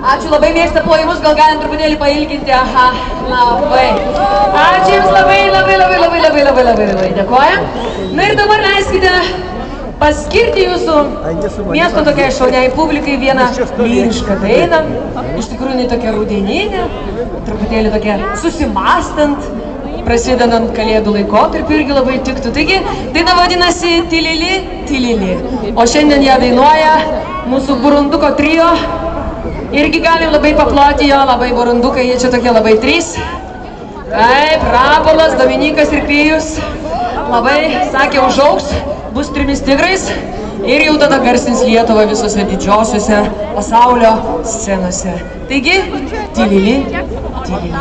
Ačiū labai, mėgsta plojimus, gal galim truputėlį pailginti, aha, labai. Ačiū Jums labai dėkojam. Na ir dabar leiskite paskirti Jūsų miesto tokiai šauniai publikai vieną lyrišką dainą. Iš tikrųjų, jinai tokia rudeninė, truputėlį tokia susimastant, prasidedant kalėdų laikotarpiu irgi labai tiktų. Taigi, daina vadinasi Tilili, Tilili. O šiandien ją dainuoja mūsų burunduko trio. Irgi galim labai paploti jo, labai burundukai, jie čia tokie labai trys. Taip, Rapolas, Dominykas ir Pijus. Labai, sakė, užaugs, bus 3 tigrais. Ir jau tada garsins Lietuvą visose didžiosiuose pasaulio scenose. Taigi, Tilili, Tilili.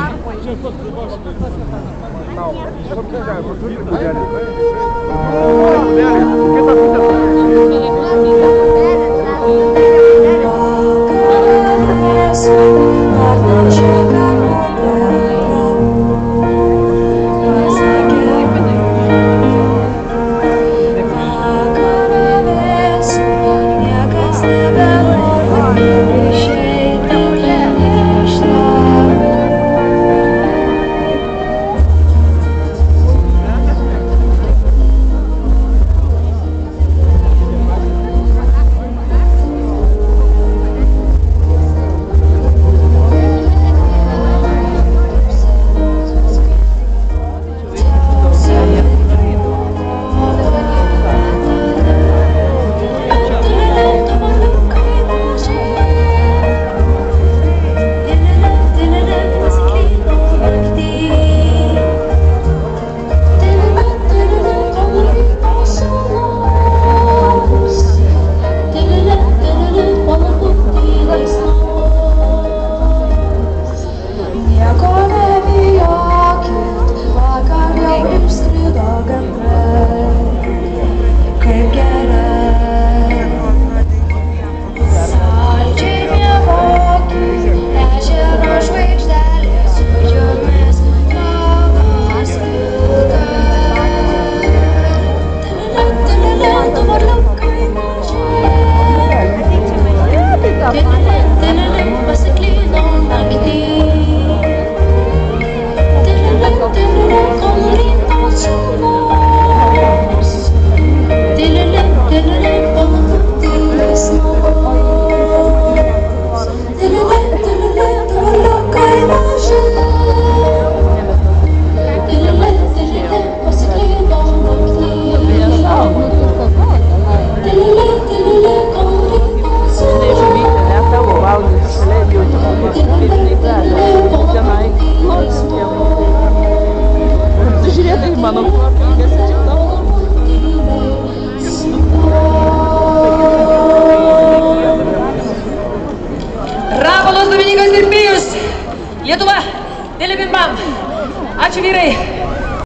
Lietuva, Dėlė Bim Bam. Ačiū vyrai.